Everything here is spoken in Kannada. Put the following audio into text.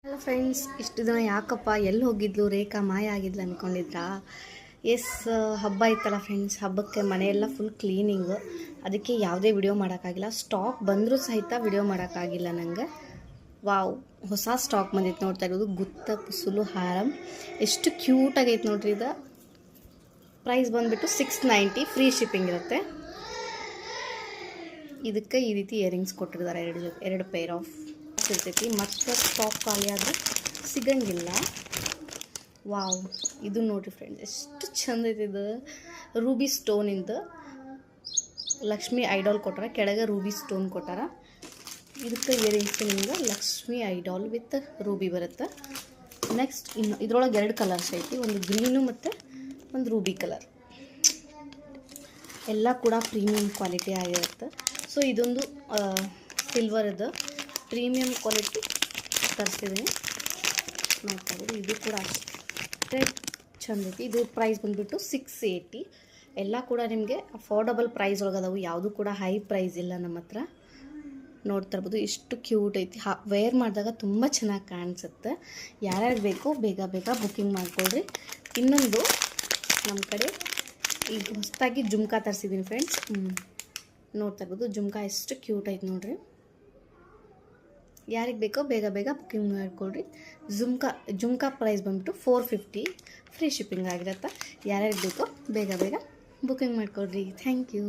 ಹಲೋ ಫ್ರೆಂಡ್ಸ್, ಇಷ್ಟು ದಿನ ಯಾಕಪ್ಪ ಎಲ್ಲಿ ಹೋಗಿದ್ಲು ರೇಖಾ ಮಾಯ ಆಗಿದ್ಲು ಅಂದ್ಕೊಂಡಿದ್ರಾ? ಎಸ್, ಹಬ್ಬ ಇತ್ತಲ್ಲ ಫ್ರೆಂಡ್ಸ್. ಹಬ್ಬಕ್ಕೆ ಮನೆಯೆಲ್ಲ ಫುಲ್ ಕ್ಲೀನಿಂಗು, ಅದಕ್ಕೆ ಯಾವುದೇ ವಿಡಿಯೋ ಮಾಡೋಕ್ಕಾಗಿಲ್ಲ. ಸ್ಟಾಕ್ ಬಂದರೂ ಸಹಿತ ವಿಡಿಯೋ ಮಾಡೋಕ್ಕಾಗಿಲ್ಲ ನನಗೆ. ವಾವ್, ಹೊಸ ಸ್ಟಾಕ್ ಬಂದಿತ್ತು. ನೋಡ್ತಾ ಇರೋದು ಗುತ್ತ ಕುಸುಲು ಹಾರಂ. ಎಷ್ಟು ಕ್ಯೂಟಾಗೈತೆ ನೋಡ್ರಿ. ಇದು ಪ್ರೈಸ್ ಬಂದುಬಿಟ್ಟು 690, ಫ್ರೀ ಶಿಪ್ಪಿಂಗ್ ಇರುತ್ತೆ. ಇದಕ್ಕೆ ಈ ರೀತಿ ಇಯರಿಂಗ್ಸ್ ಕೊಟ್ಟಿದ್ದಾರೆ, ಎರಡು ಪೇರ್ ಆಫ್ ಇರ್ತೈತಿ. ಮತ್ತೆ ಸ್ಟಾಕ್ ಖಾಲಿ ಆದರೆ ಸಿಗಂಗಿಲ್ಲ. ವಾವ್, ಇದು ನೋಡಿರಿ ಫ್ರೆಂಡ್ಸ್, ಎಷ್ಟು ಚಂದ ಐತಿ. ಇದು ರೂಬಿ ಸ್ಟೋನಿಂದ ಲಕ್ಷ್ಮಿ ಐಡಾಲ್ ಕೊಟ್ಟಾರ, ಕೆಳಗೆ ರೂಬಿ ಸ್ಟೋನ್ ಕೊಟ್ಟಾರ. ಇದಕ್ಕೆ ಇಯರಿಂಗ್ಸ್ ನಿಮ್ಗೆ ಲಕ್ಷ್ಮಿ ಐಡಾಲ್ ವಿತ್ ರೂಬಿ ಬರುತ್ತೆ. ನೆಕ್ಸ್ಟ್ ಇದ್ರೊಳಗೆ 2 ಕಲರ್ಸ್ ಐತಿ, ಒಂದು ಗ್ರೀನು ಮತ್ತು ಒಂದು ರೂಬಿ ಕಲರ್. ಎಲ್ಲ ಕೂಡ ಪ್ರೀಮಿಯಂ ಕ್ವಾಲಿಟಿ ಆಗಿರುತ್ತೆ. ಸೊ ಇದೊಂದು ಸಿಲ್ವರ್ದು ಪ್ರೀಮಿಯಂ ಕ್ವಾಲಿಟಿ ತರಿಸಿದ್ದೀನಿ. ನೋಡ್ತಾ ಇದ್ದೀವಿ, ಇದು ಕೂಡ ಅಷ್ಟೇ ಚಂದ ಐತಿ. ಇದು ಪ್ರೈಸ್ ಬಂದುಬಿಟ್ಟು 680. ಎಲ್ಲ ಕೂಡ ನಿಮಗೆ ಅಫೋರ್ಡಬಲ್ ಪ್ರೈಸ್ ಒಳಗದವು, ಯಾವುದು ಕೂಡ ಹೈ ಪ್ರೈಸ್ ಇಲ್ಲ ನಮ್ಮ ಹತ್ರ. ನೋಡ್ತಾ ಇರ್ಬೋದು, ಎಷ್ಟು ಕ್ಯೂಟ್ ಐತಿ. ವೇರ್ ಮಾಡಿದಾಗ ತುಂಬ ಚೆನ್ನಾಗಿ ಕಾಣಿಸುತ್ತೆ. ಯಾರ್ಯಾರು ಬೇಕೋ ಬೇಗ ಬೇಗ ಬುಕ್ಕಿಂಗ್ ಮಾಡ್ಕೊಳ್ರಿ. ಇನ್ನೊಂದು ನಮ್ಮ ಕಡೆ ಈಗ ಹೊಸದಾಗಿ ಜುಮ್ಕಾ ತರಿಸಿದ್ದೀನಿ ಫ್ರೆಂಡ್ಸ್. ನೋಡ್ತಾ ಇರ್ಬೋದು, ಜುಮ್ಕಾ ಎಷ್ಟು ಕ್ಯೂಟ್ ಐತೆ ನೋಡ್ರಿ. ಯಾರಿಗೆ ಬೇಕೋ ಬೇಗ ಬೇಗ ಬುಕ್ಕಿಂಗ್ ಮಾಡ್ಕೊಳ್ರಿ. ಜುಮ್ಕಾ ಪ್ರೈಸ್ ಬಂದುಬಿಟ್ಟು 450, ಫ್ರೀ ಶಿಪ್ಪಿಂಗ್ ಆಗಿರುತ್ತೆ. ಯಾರ್ಯಾರಿಗೆ ಬೇಕೋ ಬೇಗ ಬೇಗ ಬುಕ್ಕಿಂಗ್ ಮಾಡ್ಕೊಳ್ರಿ. Thank you.